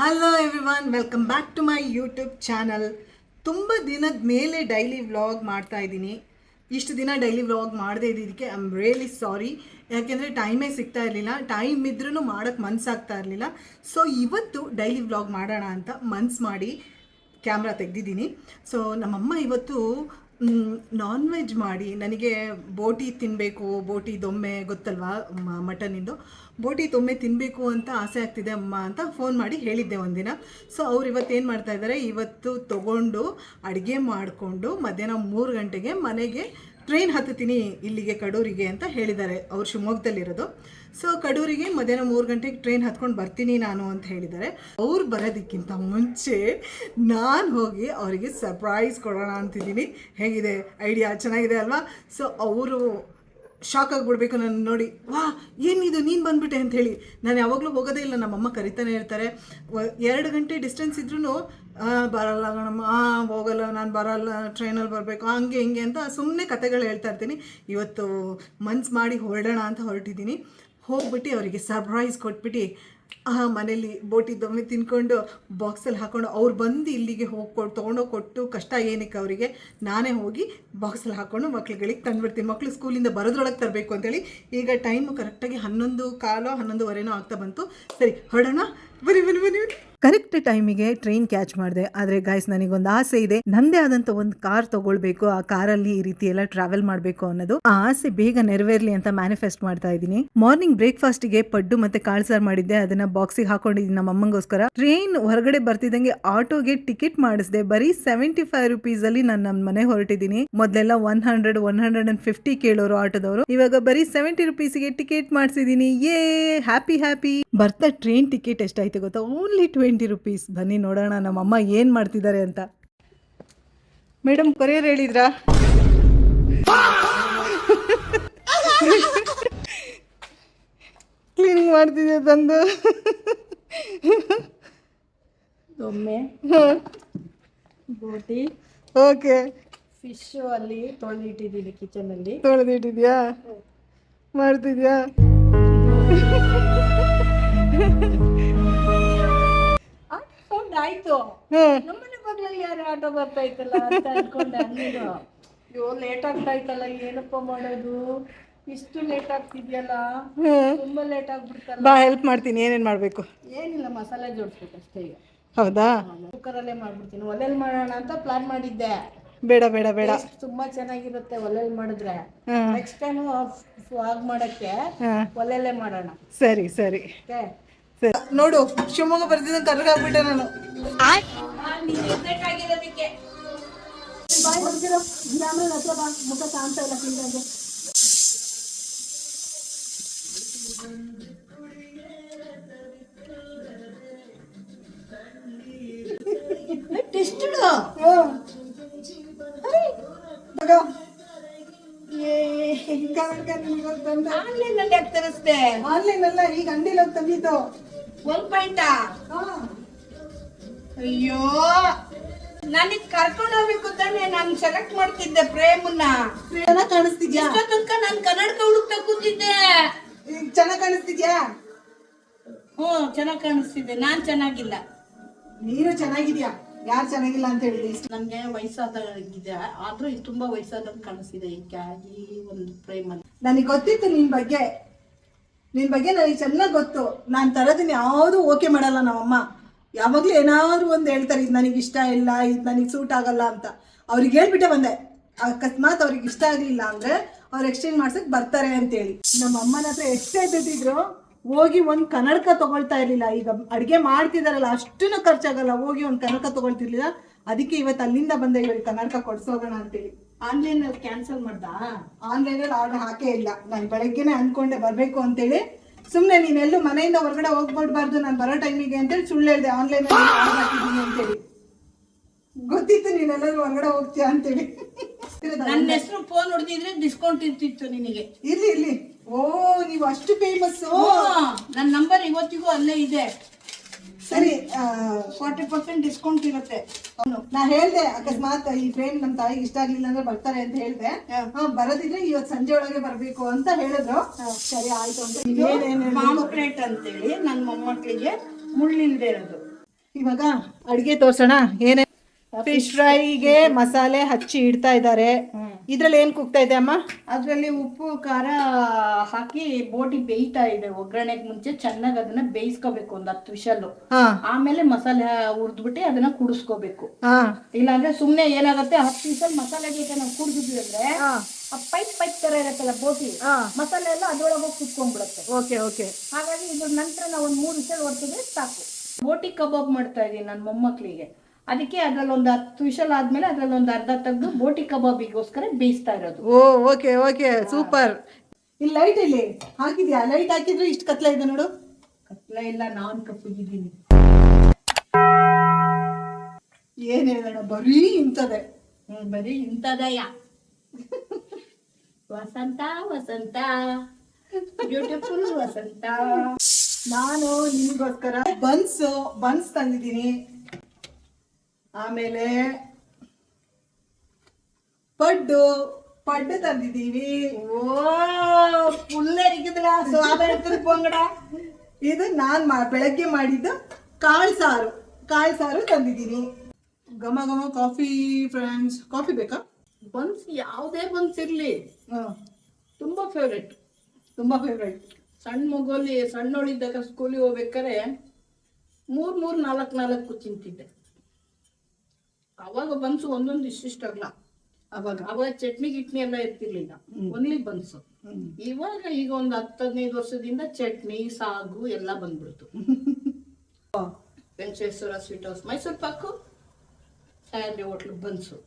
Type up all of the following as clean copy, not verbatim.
Hello everyone, welcome back to my YouTube channel. ತುಂಬ ದಿನದ ಮೇಲೆ ಡೈಲಿ ವ್ಲಾಗ್ ಮಾಡ್ತಾ ಇದ್ದೀನಿ. ಇಷ್ಟು ದಿನ ಡೈಲಿ ವ್ಲಾಗ್ ಮಾಡದೇ ಇದ್ದಿದ್ದಕ್ಕೆ ಐ ಆಮ್ ರಿಯಲಿ ಸಾರಿ. ಯಾಕೆಂದರೆ ಟೈಮೇ ಸಿಗ್ತಾ ಇರಲಿಲ್ಲ. ಟೈಮ್ ಇದ್ರೂ ಮಾಡೋಕ್ಕೆ ಮನಸ್ಸಾಗ್ತಾ ಇರಲಿಲ್ಲ. ಸೊ ಇವತ್ತು ಡೈಲಿ ವ್ಲಾಗ್ ಮಾಡೋಣ ಅಂತ ಮನ್ಸು ಮಾಡಿ ಕ್ಯಾಮ್ರಾ ತೆಗೆದಿದ್ದೀನಿ. ಸೊ ನಮ್ಮಮ್ಮ ಇವತ್ತು ನಾನ್ ವೆಜ್ ಮಾಡಿ ನನಗೆ ಬೋಟಿ ತಿನ್ನಬೇಕು, ಬೋಟಿ ದೊಮ್ಮೆ ಗೊತ್ತಲ್ವಾ ಮಟನಿಂದು, ಬೋಟಿ ದೊಮ್ಮೆ ತಿನ್ನಬೇಕು ಅಂತ ಆಸೆ ಆಗ್ತಿದೆ ಅಮ್ಮ ಅಂತ ಫೋನ್ ಮಾಡಿ ಹೇಳಿದ್ದೆ ಒಂದಿನ. ಸೊ ಅವ್ರು ಇವತ್ತೇನು ಮಾಡ್ತಾಯಿದ್ದಾರೆ, ಇವತ್ತು ತೊಗೊಂಡು ಅಡುಗೆ ಮಾಡಿಕೊಂಡು ಮಧ್ಯಾಹ್ನ 3 ಗಂಟೆಗೆ ಮನೆಗೆ ಟ್ರೈನ್ ಹತ್ತುತ್ತೀನಿ ಇಲ್ಲಿಗೆ ಕಡೂರಿಗೆ ಅಂತ ಹೇಳಿದ್ದಾರೆ. ಅವ್ರು ಶಿವಮೊಗ್ಗದಲ್ಲಿರೋದು. ಸೊ ಕಡೂರಿಗೆ ಮಧ್ಯಾಹ್ನ 3 ಗಂಟೆಗೆ ಟ್ರೈನ್ ಹತ್ಕೊಂಡು ಬರ್ತೀನಿ ನಾನು ಅಂತ ಹೇಳಿದ್ದಾರೆ. ಅವ್ರು ಬರೋದಕ್ಕಿಂತ ಮುಂಚೆ ನಾನು ಹೋಗಿ ಅವರಿಗೆ ಸರ್ಪ್ರೈಸ್ ಕೊಡೋಣ ಅಂತಿದ್ದೀನಿ. ಹೇಗಿದೆ ಐಡಿಯಾ? ಚೆನ್ನಾಗಿದೆ ಅಲ್ವಾ? ಸೊ ಅವರು ಶಾಕ್ ಆಗಿಬಿಡ್ಬೇಕು ನನ್ನ ನೋಡಿ, ವಾ ಏನಿದು ನೀನು ಬಂದುಬಿಟ್ಟೆ ಅಂತ ಹೇಳಿ. ನಾನು ಯಾವಾಗಲೂ ಹೋಗೋದೇ ಇಲ್ಲ, ನಮ್ಮಮ್ಮ ಕರಿತಾನೆ ಇರ್ತಾರೆ. 2 ಗಂಟೆ ಡಿಸ್ಟೆನ್ಸ್ ಇದ್ರೂ ಬರಲ್ಲ ಕಣಮ್ಮ, ಹೋಗಲ್ಲ ನಾನು, ಬರಲ್ಲ, ಟ್ರೈನಲ್ಲಿ ಬರಬೇಕು, ಹಂಗೆ ಹಿಂಗೆ ಅಂತ ಸುಮ್ಮನೆ ಕತೆಗಳು ಹೇಳ್ತಾ ಇರ್ತೀನಿ. ಇವತ್ತು ಮನ್ಸು ಮಾಡಿ ಹೊರಡೋಣ ಅಂತ ಹೊರಟಿದ್ದೀನಿ. ಹೋಗ್ಬಿಟ್ಟು ಅವರಿಗೆ ಸರ್ಪ್ರೈಸ್ ಕೊಟ್ಬಿಟ್ಟು ಮನೇಲಿ ಬೋಟಿ ದೊಮ್ಮೆ ತಿನ್ಕೊಂಡು ಬಾಕ್ಸಲ್ಲಿ ಹಾಕ್ಕೊಂಡು ಅವ್ರು ಬಂದು ಇಲ್ಲಿಗೆ ತೊಗೊಂಡೋಗಿ ಕೊಟ್ಟು ಕಷ್ಟ ಏನಕ್ಕೆ ಅವರಿಗೆ, ನಾನೇ ಹೋಗಿ ಬಾಕ್ಸಲ್ಲಿ ಹಾಕ್ಕೊಂಡು ಮಕ್ಳುಗಳಿಗೆ ತಂದುಬಿಡ್ತೀನಿ. ಮಕ್ಕಳು ಸ್ಕೂಲಿಂದ ಬರೋದ್ರೊಳಗೆ ತರಬೇಕು ಅಂತೇಳಿ. ಈಗ ಟೈಮು ಕರೆಕ್ಟಾಗಿ 11:15 11:15 ಆಗ್ತಾ ಬಂತು. ಸರಿ ಹೊರಡೋಣ, ಬನ್ನಿ ಬನ್ನಿ ಬನ್ನಿ ಬನ್ನಿ. ಕರೆಕ್ಟ್ ಟೈಮಿಗೆ ಟ್ರೈನ್ ಕ್ಯಾಚ್ ಮಾಡಿದೆ. ಆದರೆ ಗಾಯ್ಸ್, ನನಗೊಂದು ಆಸೆ ಇದೆ, ನನ್ನದೇ ಆದಂಥ ಒಂದು ಕಾರ್ ತೊಗೊಳ್ಬೇಕು, ಆ ಕಾರಲ್ಲಿ ಈ ರೀತಿ ಎಲ್ಲ ಟ್ರಾವೆಲ್ ಮಾಡಬೇಕು ಅನ್ನೋದು. ಆ ಆಸೆ ಬೇಗ ನೆರವೇರಲಿ ಅಂತ ಮ್ಯಾನಿಫೆಸ್ಟ್ ಮಾಡ್ತಾ ಇದ್ದೀನಿ. ಮಾರ್ನಿಂಗ್ ಬ್ರೇಕ್ಫಾಸ್ಟ್ಗೆ ಪಡ್ಡು ಮತ್ತೆ ಕಾಳು ಸಾರು ಮಾಡಿದ್ದೆ, ಅದನ್ನ ಬಾಕ್ಸಿಗೆ ಹಾಕೊಂಡಿದ್ದೀನಿ ನಮ್ಮ ಅಮ್ಮಂಗೋಸ್ಕರ. ಟ್ರೈನ್ ಹೊರಗಡೆ ಬರ್ತಿದ್ದಂಗೆ ಆಟೋಗೆ ಟಿಕೆಟ್ ಮಾಡಿಸಿದೆ. ಬರೀ 75 rupees ಅಲ್ಲಿ ನಾನು ನಮ್ಮ ಮನೆ ಹೊರಟಿದ್ದೀನಿ. ಮೊದಲೆಲ್ಲ 100-150 ಕೇಳೋರು ಆಟೋದವರು, ಇವಾಗ ಬರೀ 70 rupeesಗೆ ಟಿಕೆಟ್ ಮಾಡಿಸಿದ್ದೀನಿ. ಯೇ ಹ್ಯಾಪಿ ಹ್ಯಾಪಿ. ಬರ್ತಾ ಟ್ರೈನ್ ಟಿಕೆಟ್ ಎಷ್ಟಾಯ್ತು ಗೊತ್ತಾ? Only 20 rupees. ಬನ್ನಿ ನೋಡೋಣ ನಮ್ಮಮ್ಮ ಏನು ಮಾಡ್ತಿದ್ದಾರೆ ಅಂತ. Madam courier ಹೇಳಿದ್ರಾ? ಕ್ಲೀನಿಂಗ್ ಮಾಡ್ತಿದ್ದೆ ತಂದು. ಒಮ್ಮೆ ಬೋಟಿ, ಓಕೆ, ಫಿಶು ಅಲ್ಲಿ ತೊಳೆದಿಟ್ಟಿದ್ದೀನಿ, ಕಿಚನಲ್ಲಿ ತೊಳೆದಿಟ್ಟಿದ್ಯಾ? ಮಾಡ್ತಿದ್ಯಾ? ಸೌಂಡ್ ಆಯ್ತು. ನಮ್ಮನೆ ಬಗ್ಲಲ್ಲಿ ಯಾರು ಆಟೋ ಬರ್ತಾ ಇತ್ತಲ್ಲ ಅಂತ ಅನ್ಕೊಂಡೆ. ಅನ್ನೋದು ಅಯ್ಯೋ ಲೇಟ್ ಆಗ್ತಾ ಇತ್ತಲ್ಲ, ಏನಪ್ಪ ಮಾಡೋದು, ಇಷ್ಟು ಲೇಟ್ ಆಗ್ತಿದ್ಯಲ್ಲ, ತುಂಬಾ ಲೇಟ್ ಆಗ್ಬಿಡ್ತಲ್ಲ. ಬಾ ಹೆಲ್ಪ್ ಮಾಡ್ತೀನಿ. ಏನೇನು ಮಾಡಬೇಕು? ಏನಿಲ್ಲ, ಮಸಾಲೆ ಜೋಡಿಸ್ಬೇಕು ಅಷ್ಟೇ. ಈಗ ಹೌದಾ? ಕುಕ್ಕರಲ್ಲೇ ಮಾಡ್ಬಿಡ್ತೀನಿ. ಒಲೆಯಲ್ಲಿ ಮಾಡೋಣ ಅಂತ ಪ್ಲಾನ್ ಮಾಡಿದ್ದೆ. ಬೇಡ ಬೇಡ ಬೇಡ, ತುಂಬಾ ಚೆನ್ನಾಗಿರುತ್ತೆ ಒಲೆಯಲ್ಲಿ ಮಾಡಿದ್ರೆ. ನೆಕ್ಸ್ಟ್ ಟೈಮ್ ವಾಗ್ ಮಾಡಕ್ಕೆ ಒಲೆಯಲ್ಲೇ ಮಾಡೋಣ. ಸರಿ ಸರಿ ಸರಿ. ನೋಡು, ಶಿವಮೊಗ್ಗ ಬರ್ತಿದ್ದ ಕರ್ಗಾಗ್ಬಿಟ್ಟೆ ನಾನು. ಮುಖ ಕಾಣ್ತಾ ಇಲ್ಲ ತಿಂದಂಗೆ. ಆನ್ಲೈನ್ ತರಿಸ್ದೆ. ಆನ್ಲೈನ್ ಅಲ್ಲ, ಈಗ ಅಂಗಡಿಲಿ ಹೋಗಿ ತಂದಿದ್ದು. 1 ಪಾಯಿಂಟ್. ಅಯ್ಯೋ, ನನಗ್ ಕರ್ಕೊಂಡು ಹೋಗ್ಬೇಕು ತಾನೆ, ನಾನು ಸೆಲೆಕ್ಟ್ ಮಾಡ್ತಿದ್ದೆ ಪ್ರೇಮನ್ನ. ಚೆನ್ನಾಗಿ ಕಾಣಿಸ್ತಿದ್ಯಾ? ತನಕ ನಾನು ಕನ್ನಡಕ ಹುಡುಕ್ತಾ ಕೂತಿದ್ದೆ. ಚೆನ್ನಾಗಿ ಕಾಣಿಸ್ತಿದ್ಯಾ? ಚೆನ್ನಾಗಿ ಕಾಣಿಸ್ತಿದ್ದೆ. ನಾನ್ ಚೆನ್ನಾಗಿಲ್ಲ, ನೀನು ಚೆನ್ನಾಗಿದ್ಯಾ? ಯಾರು ಚೆನ್ನಾಗಿಲ್ಲ ಅಂತ ಹೇಳಿದ್ರಿ? ನನ್ಗೆ ವಯಸ್ಸಾಗಿದೆ, ಆದ್ರೂ ಇದು ತುಂಬಾ ವಯಸ್ಸಾದಂಗೆ ಕಾಣಿಸ್ತಿದೆ ಈ ಒಂದು ಪ್ರೇಮಲ್ಲಿ. ನನಗೆ ಗೊತ್ತಿತ್ತು ನಿನ್ ಬಗ್ಗೆ ನನಗೆ ಚೆನ್ನಾಗಿ ಗೊತ್ತು. ನಾನು ತರೋದನ್ನ ಯಾವುದು ಓಕೆ ಮಾಡಲ್ಲ ನಮ್ಮಮ್ಮ. ಯಾವಾಗಲೂ ಏನಾದ್ರು ಒಂದು ಹೇಳ್ತಾರೆ, ಇದು ನನಗೆ ಇಷ್ಟ ಇಲ್ಲ, ಇದು ನನಗೆ ಸೂಟ್ ಆಗಲ್ಲ ಅಂತ. ಅವ್ರಿಗೆ ಹೇಳ್ಬಿಟ್ಟೆ ಬಂದೆ, ಅಕಸ್ಮಾತ್ ಅವ್ರಿಗೆ ಇಷ್ಟ ಆಗಲಿಲ್ಲ ಅಂದರೆ ಅವ್ರು ಎಕ್ಸ್ಚೇಂಜ್ ಮಾಡ್ಸಕ್ಕೆ ಬರ್ತಾರೆ ಅಂತೇಳಿ. ನಮ್ಮ ಅಮ್ಮನ ಹತ್ರ ಎಷ್ಟೇ ದುಡ್ಡಿದ್ರು ಹೋಗಿ ಒಂದು ಕನ್ನಡಕ ತೊಗೊಳ್ತಾ ಇರಲಿಲ್ಲ. ಈಗ ಅಡುಗೆ ಮಾಡ್ತಿದಾರಲ್ಲ, ಅಷ್ಟೂ ಖರ್ಚಾಗಲ್ಲ, ಹೋಗಿ ಒಂದು ಕನ್ನಡಕ ತೊಗೊಳ್ತಿರ್ಲಿಲ್ಲ. ಅದಕ್ಕೆ ಇವತ್ತು ಅಲ್ಲಿಂದ ಬಂದೆ, ಇವಾಗ ಕನ್ನಡಕ ಕೊಡ್ಸೋಗೋಣ ಅಂತೇಳಿ. ಆನ್ಲೈನಲ್ಲಿ ಕ್ಯಾನ್ಸಲ್ ಮಾಡ್ದ? ಆನ್ಲೈನಲ್ಲಿ ಆರ್ಡರ್ ಹಾಕೇ ಇಲ್ಲ. ನಾನು ಬೆಳಗ್ಗೆನೆ ಅಂದ್ಕೊಂಡೆ ಬರಬೇಕು ಅಂತೇಳಿ. ಸುಮ್ಮನೆ ನೀನೆಲ್ಲೂ ಮನೆಯಿಂದ ಹೊರಗಡೆ ಹೋಗ್ಬಿಡ್ಬಾರ್ದು ನಾನು ಬರೋ ಟೈಮಿಗೆ ಅಂತೇಳಿ ಸುಳ್ಳು ಹೇಳಿದೆ, ಆನ್ಲೈನಲ್ಲಿ ಆರ್ಡರ್ ಹಾಕಿದ್ದೀನಿ ಅಂತೇಳಿ. ಗೊತ್ತಿತ್ತು ನೀನೆಲ್ಲರೂ ಹೊರಗಡೆ ಹೋಗ್ತೀಯ ಅಂತೇಳಿ. ನನ್ನ ಹೆಸರು ಫೋನ್ ಹೊಡೆದಿದ್ರೆ ಡಿಸ್ಕೌಂಟ್ ಇರ್ತಿತ್ತು ನಿನಗೆ. ಇರ್ಲಿ. ಓ, ನೀವು ಅಷ್ಟು ಫೇಮಸ್. ನನ್ನ ನಂಬರ್ ಇವತ್ತಿಗೂ ಅಲ್ಲೇ ಇದೆ. ಸರಿ, 40% ಡಿಸ್ಕೌಂಟ್ ಇರುತ್ತೆ. ನಾ ಹೇಳ್ದೆ ಅಕಸ್ಮಾತ್ ಈ ಫ್ರೇಮ್ ನಮ್ ತಾಯಿಗೆ ಇಷ್ಟ ಆಗ್ಲಿಲ್ಲ ಅಂದ್ರೆ ಬರ್ತಾರೆ ಅಂತ ಹೇಳ್ದೆ. ಬರೋದಿದ್ರೆ ಇವತ್ ಸಂಜೆ ಒಳಗೆ ಬರ್ಬೇಕು ಅಂತ ಹೇಳಿದ್ರು. ಸರಿ ಆಯ್ತು ಅಂತ. ಪಾಂಪ್ಲೆಟ್ ಅಂತೇಳಿ ನನ್ನ ಮೊಮ್ಮಕ್ಕಳಿಗೆ ಮುಳ್ಳಿಲ್ದೇ ಇರೋದು. ಇವಾಗ ಅಡ್ಗೆ ತೋರ್ಸೋಣ. ಏನೇ ಫಿಶ್ ಫ್ರೈಗೆ ಮಸಾಲೆ ಹಚ್ಚಿ ಇಡ್ತಾ ಇದ್ದಾರೆ. ಇದ್ರಲ್ಲಿ ಏನ್ ಕುಗ್ತಾ ಇದೆ ಅಮ್ಮ? ಅದ್ರಲ್ಲಿ ಉಪ್ಪು ಖಾರ ಹಾಕಿ ಬೋಟಿ ಬೇಯ್ತಾ ಇದೆ. ಒಗ್ಗರಣೆಗೆ ಮುಂಚೆ ಚೆನ್ನಾಗಿ ಅದನ್ನ ಬೇಯಿಸ್ಕೋಬೇಕು ಒಂದ್ 10 ವಿಷಲ್. ಆಮೇಲೆ ಮಸಾಲೆ ಹುರಿದ್ಬಿಟ್ಟು ಅದನ್ನ ಕುಡಿಸ್ಕೋಬೇಕು. ಇಲ್ಲಾಂದ್ರೆ ಸುಮ್ನೆ ಏನಾಗುತ್ತೆ 10 ವಿಷಲ್ ಮಸಾಲೆ ಜೊತೆ ನಾವು ಕುಡಿದ್ವಿ ಅಂದ್ರೆ ಪೈಪ್ ತರ ಇರತ್ತಲ್ಲ ಬೋಟಿ ಮಸಾಲೆ ಎಲ್ಲ ಅದ್ರೊಳಗೆ ಹೋಗಿ ಕುತ್ಕೊಂಡ್ಬಿಡುತ್ತೆ. Okay okay. ಹಾಗಾಗಿ ಇದ್ರ ನಂತರ ನಾವು ಒಂದ್ 3 ವಿಷಲ್ ಹೊಡ್ತಿದ್ರೆ ಸಾಕು. ಬೋಟಿ ಕಬಾಬ್ ಮಾಡ್ತಾ ಇದೀನಿ ನನ್ನ ಮೊಮ್ಮಕ್ಕಳಿಗೆ. ಅದಕ್ಕೆ ಅದ್ರಲ್ಲಿ ಒಂದು 10 ವಿಷಲ್ ಆದ್ಮೇಲೆ ಅದ್ರಲ್ಲಿ ಒಂದು ಅರ್ಧ ತೆಗೆದು ಬೋಟಿ ಕಬಾಬಿಗೋಸ್ಕರ ಬೇಯಿಸ್ತಾ ಇರೋದು. ಓ ಓಕೆ ಓಕೆ ಸೂಪರ್. ಇಲ್ಲಿ ಲೈಟ್ ಇಲ್ಲಿ ಹಾಕಿದ್ಯಾ? ಲೈಟ್ ಹಾಕಿದ್ರೆ ಇಷ್ಟು ಕತ್ಲ ಇದೆ ನೋಡು. ಕತ್ಲ ಇಲ್ಲ, ನಾನ್ ಕಪ್ಪಗಿದ್ದೀನಿ. ಏನ್ ಹೇಳೋಣ, ಬರೀ ಇಂಥದೆ. ಬರೀ ಇಂಥದಯ್ಯ. ವಸಂತ ವಸಂತ ಬ್ಯೂಟಿಫುಲ್ ವಸಂತ. ನಾನು ನಿಮಗೋಸ್ಕರ ಬನ್ಸ್ ತಂದಿದ್ದೀನಿ. ಆಮೇಲೆ ಪಡ್ಡು ತಂದಿದ್ದೀವಿ. ಓ ಪುಲ್ಲರಿಗಿದ್ರ ಸ್ವಾದ ಇರ್ತದೆ ಪೊಂಗಡ. ಇದು ನಾನ್ ಬೆಳಗ್ಗೆ ಮಾಡಿದ್ದು ಕಾಳು ಸಾರು ತಂದಿದ್ದೀನಿ. ಘಮ ಘಮ ಕಾಫಿ ಫ್ರೆಂಡ್ಸ್. ಕಾಫಿ ಬೇಕಾ? ಬನ್ಸ್ ಯಾವುದೇ ಬನ್ಸ್ ಇರ್ಲಿ ತುಂಬಾ ಫೇವ್ರೇಟ್. ಸಣ್ಣ ಮಗುವಲ್ಲಿ ಸಣ್ಣವಳಿದ್ದಾಗ ಸ್ಕೂಲಿಗೆ ಹೋಗ್ಬೇಕಾರೆ 3-4 ತಿಂತಿದ್ದೆ. ಅವಾಗ ಬನ್ಸು ಒಂದೊಂದು ಇಷ್ಟಿಷ್ಟಲ್ಲ. ಅವಾಗ ಚಟ್ನಿ ಗಿಟ್ನಿ ಎಲ್ಲ ಇರ್ತಿರ್ಲಿಲ್ಲ, ಒನ್ಲಿ ಬನ್ಸು. ಈಗ ಒಂದು 10-15 ವರ್ಷದಿಂದ ಚಟ್ನಿ ಸಾಗು ಎಲ್ಲ ಬಂದ್ಬಿಡ್ತು. Venkateshwara sweet house, Mysore pak, Sahyadri hotel buns.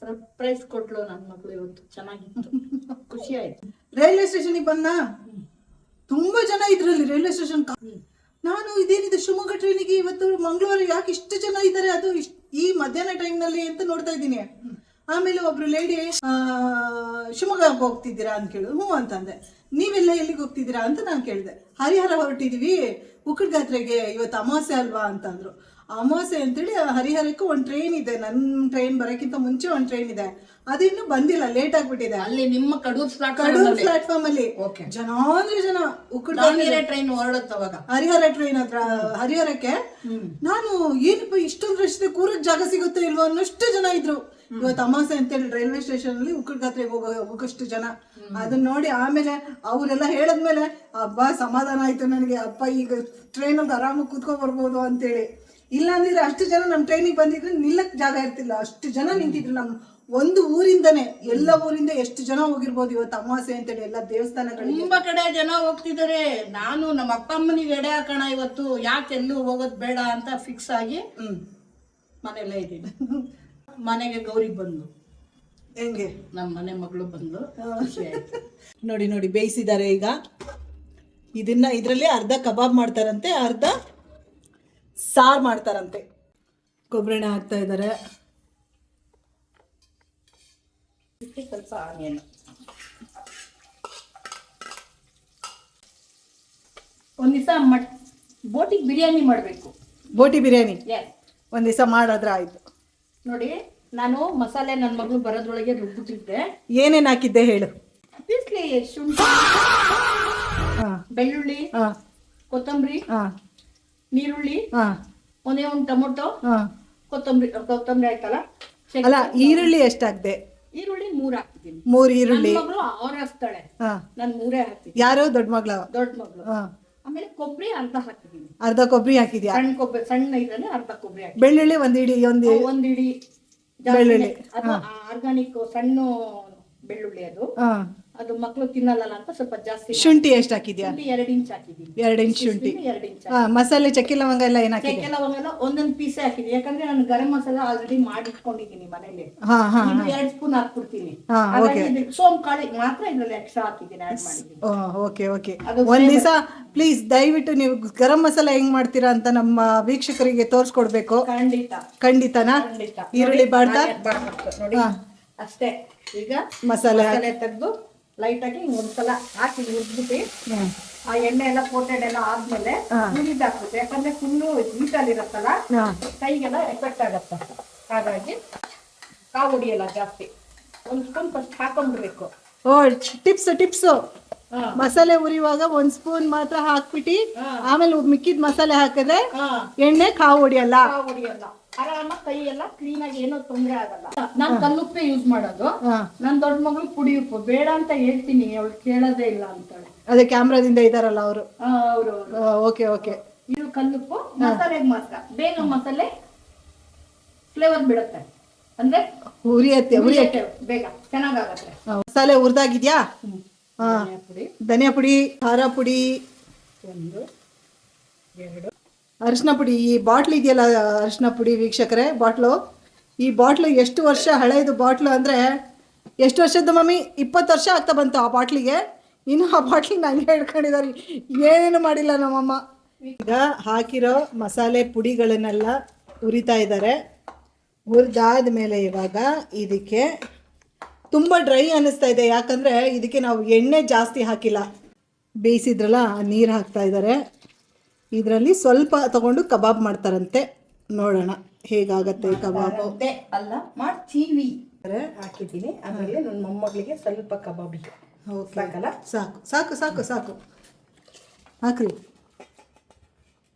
Surprise ಕೊಟ್ಲು ನನ್ನ ಮಗಳು ಇವತ್ತು. ಚೆನ್ನಾಗಿತ್ತು, ಖುಷಿ ಆಯ್ತು. ರೈಲ್ವೆ ಸ್ಟೇಷನ್ಗೆ ಬಂದ ತುಂಬಾ ಜನ ಇದ್ರಲ್ಲಿ ರೈಲ್ವೆ ಸ್ಟೇಷನ್. ನಾನು ಇದೇನಿದೆ ಶಿವಮೊಗ್ಗ ಟ್ರೈನಿಗೆ ಇವತ್ತು ಮಂಗಳವಾರ ಯಾಕೆ ಇಷ್ಟು ಜನ ಇದ್ದಾರೆ, ಅದು ಈ ಮಧ್ಯಾಹ್ನ ಟೈಮ್ ನಲ್ಲಿ ಅಂತ ನೋಡ್ತಾ ಇದ್ದೀನಿ. ಆಮೇಲೆ ಒಬ್ರು ಲೇಡಿ ಶಿವಮೊಗ್ಗಕ್ಕೆ ಹೋಗ್ತಿದ್ದೀರಾ ಅಂತ ಕೇಳಿದ್ರು. ಹ್ಞೂ ಅಂತಂದೆ. ನೀವೆಲ್ಲ ಎಲ್ಲಿಗೆ ಹೋಗ್ತಿದ್ದೀರಾ ಅಂತ ನಾನು ಕೇಳಿದೆ. ಹರಿಹರ ಹೊರಟಿದೀವಿ ಉಕ್ಕಡಗಾತ್ರೆಗೆ, ಇವತ್ತು ಅಮಾವಾಸ್ಯೆ ಅಲ್ವಾ ಅಂತಂದ್ರು. ಅಮಾವಾಸ್ಯೆ ಅಂತೇಳಿ ಹರಿಹರಕ್ಕೆ ಒಂದು ಟ್ರೈನ್ ಇದೆ. ನನ್ನ ಟ್ರೈನ್ ಬರೋಕ್ಕಿಂತ ಮುಂಚೆ ಒಂದು ಟ್ರೈನ್ ಇದೆ, ಅದು ಇನ್ನೂ ಬಂದಿಲ್ಲ, ಲೇಟ್ ಆಗ್ಬಿಟ್ಟಿದೆ. ಅಲ್ಲಿ ನಿಮ್ಮ ಕಡೂರ್ ಪ್ಲಾಟ್ಫಾರ್ಮ್ ಅಲ್ಲಿ ಜನ ಅಂದ್ರೆ ಜನ. ಟ್ರೈನ್ ಹೊರಡುತ್ತವಾಗ ಹರಿಹರ ಟ್ರೈನ್ ಹತ್ರ ಹರಿಹರಕ್ಕೆ. ನಾನು ಏನಪ್ಪ ಇಷ್ಟೊಂದು ರಶ್ ಇದೆ, ಕೂರಕ್ ಜಾಗ ಸಿಗುತ್ತೋ ಇಲ್ವೋ ಅನ್ನೋಷ್ಟು ಜನ ಇದ್ರು. ಇವತ್ತು ಅಮಾವಾಸ್ಯೆ ಅಂತೇಳಿ ರೈಲ್ವೆ ಸ್ಟೇಷನ್ ಅಲ್ಲಿ ಉಕ್ಕಡಗಾತ್ರೆಗೆ ಹೋಗೋಷ್ಟು ಜನ. ಅದನ್ನ ನೋಡಿ ಆಮೇಲೆ ಅವರೆಲ್ಲ ಹೇಳದ್ಮೇಲೆ ಹಬ್ಬ ಸಮಾಧಾನ ಆಯ್ತು ನನಗೆ. ಅಪ್ಪ ಈಗ ಟ್ರೈನಲ್ಲಿ ಆರಾಮಾಗಿ ಕೂತ್ಕೊಂಡ್ ಬರ್ಬೋದು ಅಂತೇಳಿ. ಇಲ್ಲ ಅಂದಿದ್ರೆ ಅಷ್ಟು ಜನ ನಮ್ಮ ಟ್ರೈನಿಗೆ ಬಂದಿದ್ರೆ ನಿಲ್ಲಕ್ ಜಾಗ ಇರ್ತಿಲ್ಲ, ಅಷ್ಟು ಜನ ನಿಂತಿದ್ರು. ನಮ್ಮ ಒಂದು ಊರಿಂದನೇ, ಎಲ್ಲ ಊರಿಂದ ಎಷ್ಟು ಜನ ಹೋಗಿರ್ಬೋದು ಇವತ್ತು ಅಮಾವಾಸ್ಯೆ ಅಂತೇಳಿ. ಎಲ್ಲ ದೇವಸ್ಥಾನಗಳು ತುಂಬಾ ಕಡೆ ಜನ ಹೋಗ್ತಿದ್ದಾರೆ. ನಾನು ನಮ್ಮ ಅಪ್ಪ ಅಮ್ಮನಿಗೆ ಎಡೆ ಹಾಕೋಣ ಇವತ್ತು, ಯಾಕೆ ಎಲ್ಲೂ ಹೋಗೋದ್ ಬೇಡ ಅಂತ ಫಿಕ್ಸ್ ಆಗಿ ಮನೆಯಲ್ಲೇ ಇದ್ದೀನಿ. ಮನೆಗೆ ಗೌರಿ ಬಂದು ಹೆಂಗೆ ನಮ್ಮ ಮನೆ ಮಗಳು ಬಂದು ನೋಡಿ ಬೇಯಿಸಿದ್ದಾರೆ. ಈಗ ಇದರಲ್ಲಿ ಅರ್ಧ ಕಬಾಬ್ ಮಾಡ್ತಾರಂತೆ, ಅರ್ಧ ಸಾರು ಮಾಡ್ತಾರಂತೆ. ಕೊಬ್ಬರಿ ಹಾಕ್ತಾ ಇದ್ದಾರೆ. ಸ್ವಲ್ಪ ಆನಿಯನ್. ಒಂದ್ ದಿವಸ ಬೋಟಿ ಬಿರಿಯಾನಿ ಮಾಡ್ಬೇಕು. ಬೋಟಿ ಬಿರಿಯಾನಿ ಒಂದ್ ದಿವಸ ಮಾಡಿದ್ರೆ ಆಯ್ತು. ನೋಡಿ ನಾನು ಮಸಾಲೆ ನನ್ನ ಮಗಳು ಬರೋದ್ರೊಳಗೆ ರುಬ್ಬುತ್ತಿದ್ದೆ. ಏನೇನ್ ಹಾಕಿದ್ದೆ ಹೇಳು. ಶುಂಠಿ, ಬೆಳ್ಳುಳ್ಳಿ, ಕೊತ್ತಂಬರಿ, ನೀರುಳ್ಳಿ, ಒಂದೇ ಒಂದು ಟೊಮೊಟೊ, ಕೊತ್ತಂಬರಿ ಆಯ್ತಲ್ಲ. ಅಲ್ಲ ಈರುಳ್ಳಿ ಎಷ್ಟಾಗ್ದೆ? ಈರುಳ್ಳಿ 3 ಹಾಕ್ತೀನಿ. 3 ಈರುಳ್ಳಿ. ಮಗಳು 6 ಹಾಕ್ತಾಳೆ, ನಾನು 3 ಹಾಕ್ತೀನಿ. ಯಾರು ದೊಡ್ಡ ಮಗಳು? ದೊಡ್ಡ ಮಗಳು. ಆಮೇಲೆ ಕೊಬ್ಬರಿ ಅರ್ಧ ಹಾಕಿದೀನಿ. ಅರ್ಧ ಕೊಬ್ಬರಿ ಹಾಕಿದ್ಯಾ? ಸಣ್ಣ ಕೊಬ್ಬರಿ, ಸಣ್ಣ ಇದ್ರಲ್ಲಿ ಅರ್ಧ ಕೊಬ್ಬರಿ ಹಾಕಿ. ಬೆಳ್ಳುಳ್ಳಿ ಒಂದ್ ಇಡಿ ಬೆಳ್ಳುಳ್ಳಿ. ಅದು ಆರ್ಗಾನಿಕ್ ಸಣ್ಣ ಬೆಳ್ಳುಳ್ಳಿ. ಅದು ಮಕ್ಕಳು ತಿನ್ನಲ್ಲ ಅಂತ ಸ್ವಲ್ಪ ಜಾಸ್ತಿ. ಶುಂಠಿ ಎಷ್ಟು ಹಾಕಿದ್ಯಾ? 2 ಇಂಚ್ ಹಾಕಿದೀನಿ. 2 ಇಂಚ್ ಶುಂಠಿ. 2 ಇಂಚ್. ಮಸಾಲೆ ಚಕ್ಕೆ ಲವಂಗ ಎಲ್ಲ ಏನ್ ಹಾಕಿದ್ಯಾ? ಚಕ್ಕೆ ಲವಂಗ ಎಲ್ಲ ಒಂದೊಂದು ಪೀಸ್ ಹಾಕಿದೀನಿ. ಯಾಕಂದ್ರೆ ನಾನು ಗರಂ ಮಸಾಲ ಆಲ್ರೆಡಿ ಮಾಡಿಟ್ಕೊಂಡಿದ್ದೀನಿ ಮನೇಲಿ. 2 ಸ್ಪೂನ್ ಹಾಕ್ಬಿಡ್ತೀನಿ. ಸೋಮ್ ಕಾಳಿ ಮಾತ್ರ ಇದ್ರಲ್ಲಿ ಎಕ್ಸ್ಟ್ರಾ ಹಾಕಿದ್ದೀನಿ, ಆಡ್ ಮಾಡಿದ್ದೀನಿ. ಓಕೆ. ಒಂದ್ ದಿವಸ ಪ್ಲೀಸ್ ದಯವಿಟ್ಟು ನೀವು ಗರಂ ಮಸಾಲ ಹೆಂಗ್ ಮಾಡ್ತೀರಾ ಅಂತ ನಮ್ಮ ವೀಕ್ಷಕರಿಗೆ ತೋರ್ಸ್ಕೊಡ್ಬೇಕು. ಖಂಡಿತನಾ? ಈರುಳ್ಳಿ ಬಾಡ್ತಾ ನೋಡಿ ಅಷ್ಟೇ. ಈಗ ಮಸಾಲೆ ತೆಗೆದು ಲೈಟ್ ಆಗಿ ಒಂದ್ಸಲ ಹಾಕಿ ಹುರಿದ್ಬಿಟ್ಟು ಆ ಎಣ್ಣೆ ಎಲ್ಲ ಕೋಟೆಡ್ ಎಲ್ಲ ಆದ್ಮೇಲೆ ಹುರಿದ್ ಹಾಕ್ಬೇಕು. ಯಾಕಂದ್ರೆ ಫುಲ್ಲು ಹೀಟಲ್ಲಿ ಇರತ್ತಲ್ಲ, ಕೈಗೆಲ್ಲ ಎಫೆಕ್ಟ್ ಆಗತ್ತೆ. ಹಾಗಾಗಿ ಕಾವು ಹೊಡಿಯಲ್ಲ ಜಾಸ್ತಿ. ಒಂದು ಸ್ಪೂನ್ ಫಸ್ಟ್ ಹಾಕೊಂಡ್ಬಿಡ್ಬೇಕು. ಓ ಟಿಪ್ಸು ಮಸಾಲೆ ಉರಿಯುವಾಗ 1 ಸ್ಪೂನ್ ಮಾತ್ರ ಹಾಕ್ಬಿಟ್ಟು ಆಮೇಲೆ ಮಿಕ್ಕಿದ ಮಸಾಲೆ ಹಾಕಿದ್ರೆ ಎಣ್ಣೆ ಕಾವು ಹೊಡಿಯಲ್ಲ. ಆರಾಮಾಗಿ ಕೈ ಎಲ್ಲ ಕ್ಲೀನ್ ಆಗಿ ಏನೋ ತೊಂದರೆ ಆಗಲ್ಲ. ನಾನ್ ಕಲ್ಲುಪ್ಪೇ ಯೂಸ್ ಮಾಡೋದು. ನನ್ ದೊಡ್ಡ ಮಗಳು ಪುಡಿ ಉಪ್ಪು ಬೇಡ ಅಂತ ಹೇಳ್ತೀನಿ, ಅವಳು ಕೇಳೋದೇ ಇಲ್ಲ ಅಂತಾಳೆ. ಅದೇ ಕ್ಯಾಮ್ರಾದಿಂದ ಇದಾರಲ್ಲ ಅವರು. Okay okay. ಇದು ಕಲ್ಲುಪ್ಪು ಮಸಾಲೆಗೆ ಮಾತ್ರ. ಬೇಗ ಮಸಾಲೆ ಫ್ಲೇವರ್ ಬಿಡುತ್ತೆ, ಅಂದ್ರೆ ಉರಿಯತ್ತೆ ಬೇಗ, ಚೆನ್ನಾಗಾಗತ್ತೆ. ಮಸಾಲೆ ಹುರಿದಾಗಿದ್ಯಾ? ಧನಿಯಾ ಪುಡಿ, ಖಾರ ಪುಡಿ, 1 2 ಅರಿಶಿನ ಪುಡಿ. ಈ ಬಾಟ್ಲ್ ಇದೆಯಲ್ಲ ಅರಿಶಿನ ಪುಡಿ ವೀಕ್ಷಕರೇ, ಈ ಬಾಟ್ಲು ಎಷ್ಟು ವರ್ಷ ಹಳೆಯದು ಬಾಟ್ಲು ಅಂದರೆ ಎಷ್ಟು ವರ್ಷದ್ದು ಮಮ್ಮಿ? 20 ವರ್ಷ ಆಗ್ತಾ ಬಂತು ಆ ಬಾಟ್ಲಿಗೆ. ಇನ್ನು ಆ ಬಾಟ್ಲಿಗೆ ನಂಗೆ ಹಿಡ್ಕೊಂಡಿದ್ದಾರೆ, ಏನೇನು ಮಾಡಿಲ್ಲ ನಮ್ಮಮ್ಮ. ಈಗ ಹಾಕಿರೋ ಮಸಾಲೆ ಪುಡಿಗಳನ್ನೆಲ್ಲ ಹುರಿತಾ ಇದ್ದಾರೆ. ಹುರಿದಾದ ಮೇಲೆ ಇವಾಗ ಇದಕ್ಕೆ ತುಂಬ ಡ್ರೈ ಅನ್ನಿಸ್ತಾ ಇದೆ, ಯಾಕಂದರೆ ಇದಕ್ಕೆ ನಾವು ಎಣ್ಣೆ ಜಾಸ್ತಿ ಹಾಕಿಲ್ಲ. ಬೇಯಿಸಿದ್ರಲ್ಲ ನೀರು ಹಾಕ್ತಾ ಇದ್ದಾರೆ. ಇದರಲ್ಲಿ ಸ್ವಲ್ಪ ತಗೊಂಡು ಕಬಾಬ್ ಮಾಡ್ತಾರಂತೆ, ನೋಡೋಣ ಹೇಗಾಗತ್ತೆ ಕಬಾಬು. ಅಲ್ಲ ಮಾಡ್ತೀವಿ ಹಾಕಿದ್ದೀನಿ. ಆಮೇಲೆ ನನ್ನ ಮೊಮ್ಮಗಳಿಗೆ ಸ್ವಲ್ಪ ಕಬಾಬಿಗೆ ಸಾಕಲ್ಲ? ಸಾಕು ಸಾಕು ಸಾಕು ಸಾಕು ಹಾಕ್ರಿ.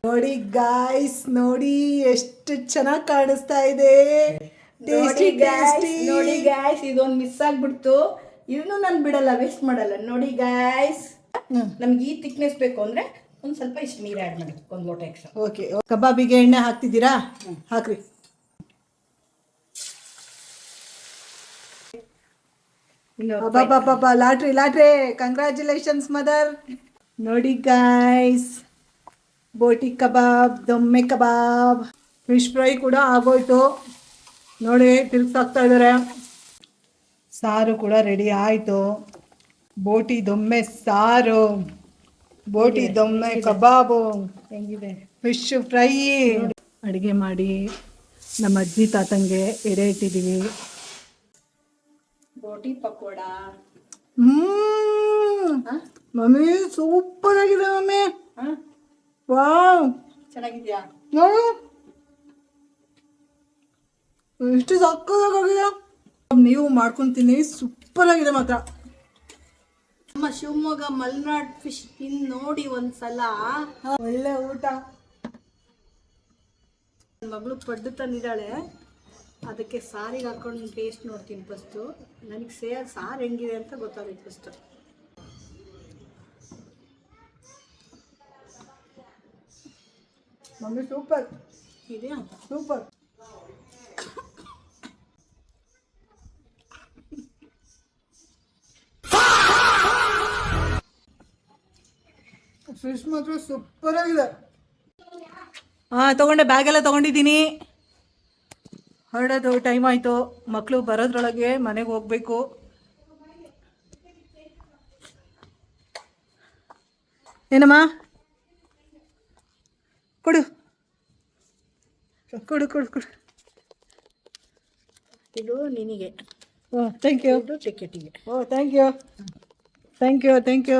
ನೋಡಿ ಗಾಯ್ಸ್, ನೋಡಿ ಎಷ್ಟು ಚೆನ್ನಾಗಿ ಕಾಣಿಸ್ತಾ ಇದೆ. ನೋಡಿ ಗಾಯ್ಸ್, ಇದೊಂದು ಮಿಸ್ ಆಗ್ಬಿಡ್ತು. ಇದನ್ನು ನಾನು ಬಿಡಲ್ಲ, ವೇಸ್ಟ್ ಮಾಡಲ್ಲ. ನೋಡಿ ಗಾಯ್ಸ್, ನಮ್ಗೆ ಈ ಥಿಕ್ನೆಸ್ ಬೇಕು ಅಂದ್ರೆ ಒಂದು ಸ್ವಲ್ಪ ಇಷ್ಟು ನೀರು ಆ್ಯಡ್ ಮಾಡಿ, 1 ಲೋಟ ಎಕ್ಸ್ಟ್ರಾ. ಓಕೆ. ಕಬಾಬಿಗೆ ಎಣ್ಣೆ ಹಾಕ್ತಿದ್ದೀರಾ? ಹಾಕ್ರಿ. ಬಾಬಾ ಲಾಟ್ರಿ ಕಂಗ್ರ್ಯಾಚುಲೇಷನ್ಸ್ ಮದರ್. ನೋಡಿ ಗಾಯ್ಸ್, ಬೋಟಿ ಕಬಾಬ್, ದೊಮ್ಮೆ ಕಬಾಬ್, ಫಿಶ್ ಫ್ರೈ ಕೂಡ ಆಗೋಯ್ತು. ನೋಡಿ ತಿರ್ಗಿಸಾಕ್ತಾ ಇದ್ದಾರೆ. ಸಾರು ಕೂಡ ರೆಡಿ ಆಯಿತು. ಬೋಟಿ ದೊಮ್ಮೆ ಸಾರು, ಬೋಟಿ ದೊಮ್ಮೆ ಕಬಾಬು, ಹೆಂಗಿದೆ ಫಿಶ್ ಫ್ರೈ. ಅಡುಗೆ ಮಾಡಿ ನಮ್ಮ ಅಜ್ಜಿ ತಾತಂಗೆ ಎಡೆ ಇಟ್ಟಿದ್ದೀವಿ. ಬೋಟಿ ಪಕೋಡ. ಮಮ್ಮಿ ಸೂಪರ್ ಆಗಿದೆ ಮಮ್ಮಿ. ವಾವ್, ಚೆನ್ನಾಗಿದ್ಯಾ? ನೋಡು ಎಷ್ಟು ಸಕ್ಕತ್ತಾಗಿದೆ. ನೀವು ಮಾಡ್ಕೊಂತೀನಿ, ಸೂಪರ್ ಆಗಿದೆ ಮಾತ್ರ. ನಮ್ಮ ಶಿವಮೊಗ್ಗ ಮಲ್ನಾಡ್ ಫಿಶ್ ತಿಂದು ನೋಡಿ ಒಂದ್ಸಲ. ಒಳ್ಳೆ ಊಟ. ನನ್ನ ಮಗಳು ಪಡ್ಡು ತಂದಿದ್ದಾಳೆ, ಅದಕ್ಕೆ ಸಾರಿಗೆ ಹಾಕೊಂಡು ಟೇಸ್ಟ್ ನೋಡ್ತೀನಿ ಫಸ್ಟು. ನನಗೆ ಸಾರು ಹೆಂಗಿದೆ ಅಂತ ಗೊತ್ತಾಗುತ್ತೆ ಫಸ್ಟು. ಮಮ್ಮಿ ಸೂಪರ್ ಇದೆಯಾ? ಸೂಪರ್. ಫಿಶ್ ಮಾತ್ರ ಸೂಪರ್ ಆಗಿದೆ. ತಗೊಂಡೆ, ಬ್ಯಾಗೆಲ್ಲ ತೊಗೊಂಡಿದ್ದೀನಿ. ಹೊರಡೋದು ಟೈಮ್ ಆಯಿತು. ಮಕ್ಕಳು ಬರೋದ್ರೊಳಗೆ ಮನೆಗೆ ಹೋಗಬೇಕು. ಏನಮ್ಮ? ಕೊಡು ಕೊಡು ಕೊಡು ಕೊಡು. ಇದು ನಿನಗೆ. Thank you. ಟಿಕೆಟಿಗೆ. Thank you.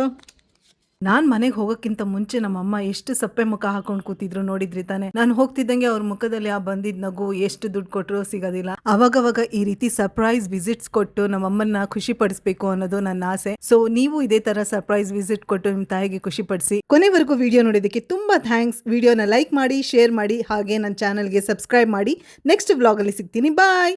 ನಾನು ಮನೆಗೆ ಹೋಗೋಕ್ಕಿಂತ ಮುಂಚೆ ನಮ್ಮಮ್ಮ ಎಷ್ಟು ಸಪ್ಪೆ ಮುಖ ಹಾಕೊಂಡು ಕೂತಿದ್ರು ನೋಡಿದ್ರಿ ತಾನೆ. ನಾನು ಹೋಗ್ತಿದ್ದಂಗೆ ಅವ್ರ ಮುಖದಲ್ಲಿ ಆ ಬಂದಿದ್ದ ನಗು ಎಷ್ಟು ದುಡ್ಡು ಕೊಟ್ಟರು ಸಿಗೋದಿಲ್ಲ. ಅವಾಗವಾಗ ಈ ರೀತಿ ಸರ್ಪ್ರೈಸ್ ವಿಸಿಟ್ಸ್ ಕೊಟ್ಟು ನಮ್ಮಮ್ಮನ್ನ ಖುಷಿ ಪಡಿಸ್ಬೇಕು ಅನ್ನೋದು ನನ್ನ ಆಸೆ. ಸೊ ನೀವು ಇದೇ ತರ ಸರ್ಪ್ರೈಸ್ ವಿಸಿಟ್ ಕೊಟ್ಟು ನಿಮ್ಮ ತಾಯಿಗೆ ಖುಷಿ ಪಡಿಸಿ. ಕೊನೆವರೆಗೂ ವಿಡಿಯೋ ನೋಡೋದಕ್ಕೆ ತುಂಬಾ ಥ್ಯಾಂಕ್ಸ್. ವಿಡಿಯೋನ ಲೈಕ್ ಮಾಡಿ, ಶೇರ್ ಮಾಡಿ, ಹಾಗೆ ನನ್ನ ಚಾನಲ್ಗೆ ಸಬ್ಸ್ಕ್ರೈಬ್ ಮಾಡಿ. ನೆಕ್ಸ್ಟ್ ವ್ಲಾಗಲ್ಲಿ ಸಿಗ್ತೀನಿ. ಬಾಯ್.